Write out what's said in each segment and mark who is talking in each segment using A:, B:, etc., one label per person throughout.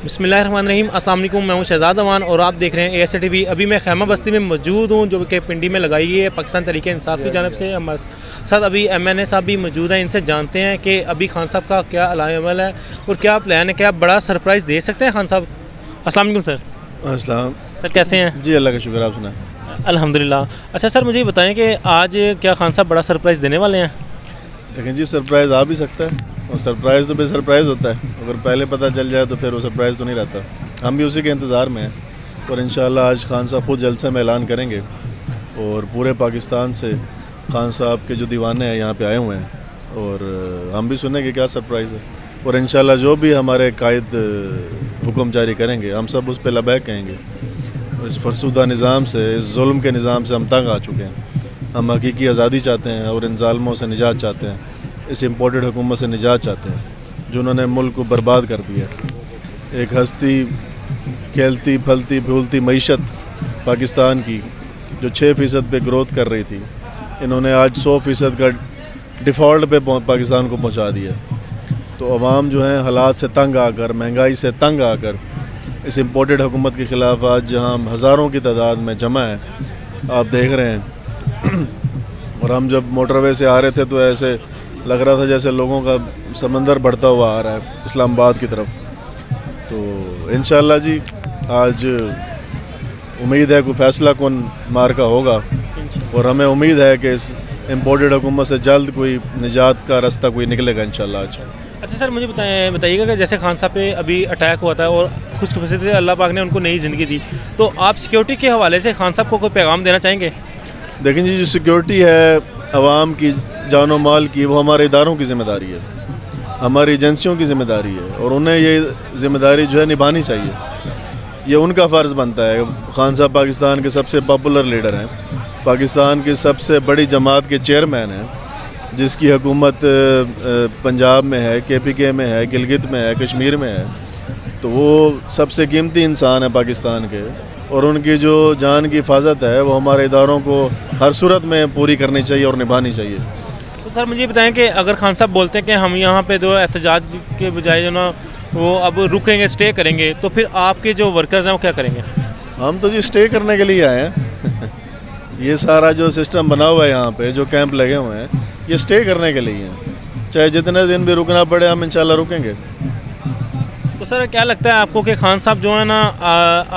A: बिस्मिल्लाहिर्रहमानिर्रहीम, अस्सलाम वालेकुम। मैं हूं शहजाद अमान और आप देख रहे हैं ASA TV। अभी मैं खैमा बस्ती में मौजूद हूं जो कि पिंडी में लगाई गई है पाकिस्तान तहरीक इंसाफ की जानब से। हमारे साथ अभी MNA साहब भी मौजूद हैं। इनसे जानते हैं कि अभी खान साहब का क्या अमल है और क्या प्लान है, क्या बड़ा सरप्राइज़ दे सकते हैं खान साहब। अस्सलाम वालेकुम सर।
B: अस्सलाम।
A: सर कैसे हैं?
B: जी अल्लाह का शुक्र, आप सुनाएं।
A: अल्हम्दुलिल्लाह। अच्छा सर, मुझे बताएं कि आज क्या खान साहब बड़ा सरप्राइज़ देने वाले हैं?
B: देखें जी, सरप्राइज़ आ भी सकता है और सरप्राइज़ तो सरप्राइज़ होता है। अगर पहले पता चल जाए तो फिर वो सरप्राइज़ तो नहीं रहता। हम भी उसी के इंतज़ार में हैं और इंशाअल्लाह आज खान साहब खुद जलसे में ऐलान करेंगे और पूरे पाकिस्तान से खान साहब के जो दीवाने हैं यहाँ पे आए हुए हैं और हम भी सुनेंगे क्या सरप्राइज़ है। और इंशाअल्लाह जो भी हमारे कायद हुक्म जारी करेंगे हम सब उस पर लबैक कहेंगे। इस फरसुदा निज़ाम से, इस जुल्म के निज़ाम से हम तंग आ चुके हैं। हम हकीकी आज़ादी चाहते हैं और इन ज़ालिमों से निजात चाहते हैं, इस इम्पोर्टेड हुकूमत से निजात चाहते हैं जिन्होंने मुल्क को बर्बाद कर दिया। एक हस्ती खेलती फलती फूलती मईशत पाकिस्तान की जो 6% पे ग्रोथ कर रही थी, इन्होंने आज 100% का डिफ़ॉल्ट पे पाकिस्तान को पहुंचा दिया। तो अवाम जो है हालात से तंग आकर, महंगाई से तंग आकर इस इम्पोर्टेड हुकूमत के ख़िलाफ़ आज जहां हज़ारों की तादाद में जमा है, आप देख रहे हैं। और हम जब मोटरवे से आ रहे थे तो ऐसे लग रहा था जैसे लोगों का समंदर बढ़ता हुआ आ रहा है इस्लामाबाद की तरफ। तो इंशाअल्लाह जी आज उम्मीद है कोई फ़ैसला कौन मार्का होगा और हमें उम्मीद है कि इस इम्पोर्टेड हुकूमत से जल्द कोई निजात का रास्ता कोई निकलेगा इंशाअल्लाह आज।
A: अच्छा सर, मुझे बताइएगा कि जैसे खान साहब पे अभी अटैक हुआ था और खुशकिस्मती से अल्लाह पाक ने उनको नई ज़िंदगी दी, तो आप सिक्योरिटी के हवाले से खान साहब को कोई पैगाम देना चाहेंगे?
B: देखें जी, जो सिक्योरिटी है आवाम की जानो माल की, वो हमारे इदारों की ज़िम्मेदारी है, हमारी एजेंसियों की ज़िम्मेदारी है और उन्हें ये ज़िम्मेदारी जो है निभानी चाहिए। ये उनका फ़र्ज़ बनता है। खान साहब पाकिस्तान के सबसे पॉपुलर लीडर हैं, पाकिस्तान की सबसे बड़ी जमात के चेयरमैन हैं, जिसकी हुकूमत पंजाब में है, KPK में है, गिलगित में है, कश्मीर में है। तो वो सबसे कीमती इंसान है पाकिस्तान के और उनकी जो जान की हिफाजत है वो हमारे इदारों को हर सूरत में पूरी करनी चाहिए और निभानी चाहिए।
A: तो सर मुझे बताएं कि अगर खान साहब बोलते हैं कि हम यहाँ पे जो एहतजाज के बजाय जो ना वो अब रुकेंगे, स्टे करेंगे, तो फिर आपके जो वर्कर्स हैं वो क्या करेंगे?
B: हम तो जी स्टे करने के लिए आए हैं। ये सारा जो सिस्टम बना हुआ है यहाँ पे, जो कैंप लगे हुए हैं, ये स्टे करने के लिए हैं। चाहे जितने दिन भी रुकना पड़े हम इंशाल्लाह रुकेंगे।
A: तो सर क्या लगता है आपको कि खान साहब जो है ना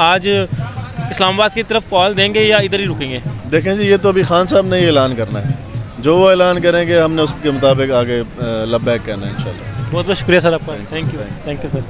A: आज इस्लामाबाद की तरफ कॉल देंगे या इधर ही रुकेंगे?
B: देखें जी, ये तो अभी खान साहब ने ही ऐलान करना है। जो वो ऐलान करेंगे हमने उसके मुताबिक आगे लबैक कहना है इंशाल्लाह।
A: बहुत बहुत शुक्रिया सर आपका। Thank you sir.